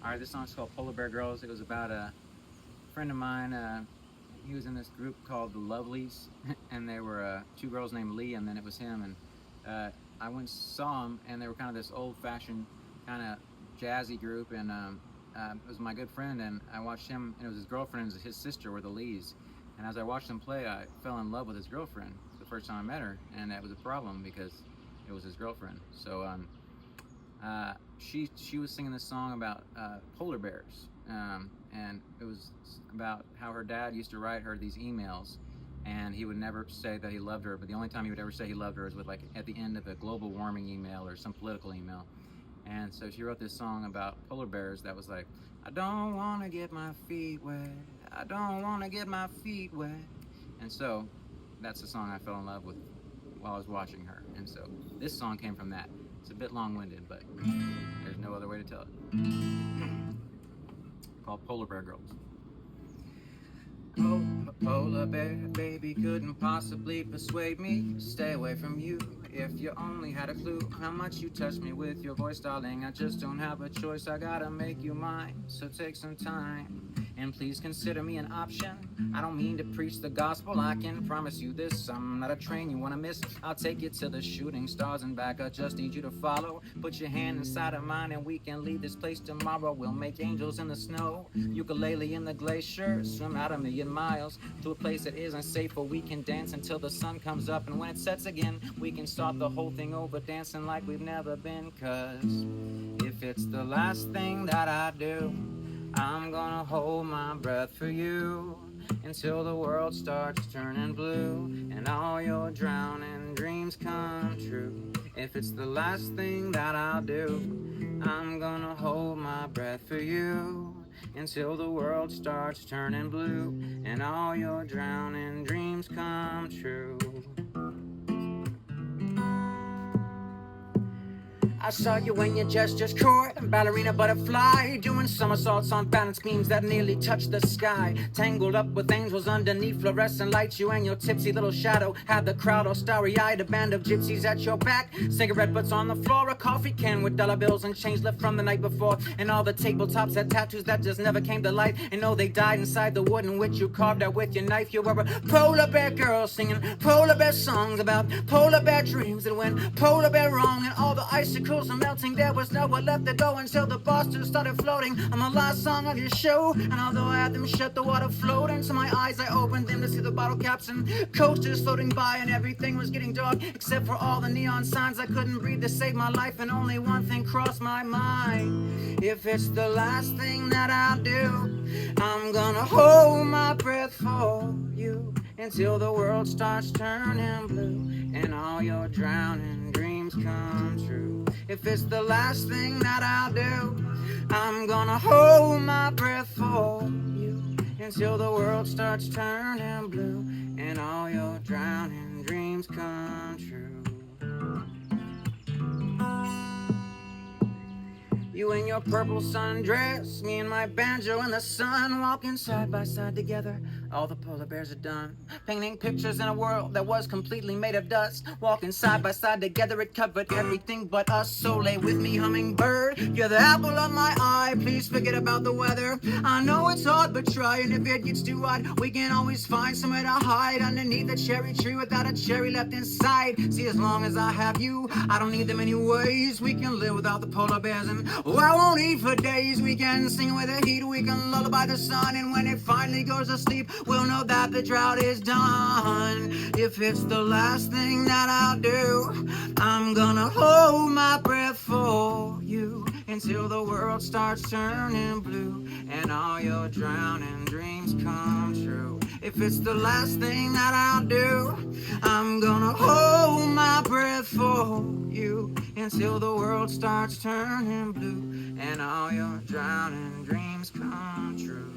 Alright, this song's called Polar Bear Girls. It was about a friend of mine. He was in this group called the Lovelies, and they were two girls named Lee, and then it was him. And I went and saw them, and they were kind of this old-fashioned, kind of jazzy group. And it was my good friend, and I watched him, and it was his girlfriend and his sister were the Lees. And as I watched them play, I fell in love with his girlfriend the first time I met her, and that was a problem because it was his girlfriend. So she was singing this song about polar bears, and it was about how her dad used to write her these emails, and he would never say that he loved her, but the only time he would ever say he loved her is with, like, at the end of a global warming email or some political email. And so she wrote this song about polar bears that was like, I don't want to get my feet wet, I don't want to get my feet wet. And so that's the song I fell in love with while I was watching her. And so this song came from that. It's a bit long-winded, but there's no other way to tell it. Called Polar Bear Girls. Oh, a polar bear baby couldn't possibly persuade me to stay away from you. If you only had a clue how much you touch me with your voice, darling, I just don't have a choice. I gotta make you mine, so take some time and please consider me an option. I don't mean to preach the gospel, I can promise you this, I'm not a train you wanna miss. I'll take you to the shooting stars and back, I just need you to follow. Put your hand inside of mine and we can leave this place tomorrow. We'll make angels in the snow, ukulele in the glacier, swim out 1,000,000 miles to a place that isn't safe where we can dance until the sun comes up. And when it sets again, we can start the whole thing over, dancing like we've never been. Cause if it's the last thing that I do, I'm gonna hold my breath for you until the world starts turning blue and all your drowning dreams come true. If it's the last thing that I'll do, I'm gonna hold my breath for you until the world starts turning blue and all your drowning dreams come true. I saw you when your gestures caught, ballerina butterfly, doing somersaults on balance beams that nearly touched the sky. Tangled up with angels underneath fluorescent lights, you and your tipsy little shadow had the crowd all starry-eyed. A band of gypsies at your back, cigarette butts on the floor, a coffee can with dollar bills and change left from the night before. And all the tabletops had tattoos that just never came to life. And oh, they died inside the wood in which you carved out with your knife. You were a polar bear girl singing polar bear songs about polar bear dreams that went polar bear wrong. And all the icicles are melting, there was nowhere left to go until the Boston started floating on the last song of your show. And although I had them shut, the water flowed into my eyes. I opened them to see the bottle caps and coasters floating by, and everything was getting dark except for all the neon signs. I couldn't breathe to save my life, and only one thing crossed my mind. If it's the last thing that I'll do, I'm gonna hold my breath for you until the world starts turning blue and all your drowning dreams come true. If it's the last thing that I'll do, I'm gonna hold my breath for you until the world starts turning blue and all your drowning dreams come true. You in your purple sundress, me and my banjo in the sun, walking side by side together. All the polar bears are done, painting pictures in a world that was completely made of dust. Walking side by side together, it covered everything but us. So lay with me, hummingbird, you're the apple of my eye. Please forget about the weather, I know it's hard, but try. And if it gets too hot, we can always find somewhere to hide underneath a cherry tree without a cherry left inside. See, as long as I have you, I don't need them anyways. We can live without the polar bears, and oh, I won't eat for days. We can sing with the heat, we can lullaby the sun, and when it finally goes to sleep, we'll know that the drought is done. If it's the last thing that I'll do, I'm gonna hold my breath for you until the world starts turning blue and all your drowning dreams come true. If it's the last thing that I'll do, I'm gonna hold my breath for you until the world starts turning blue and all your drowning dreams come true.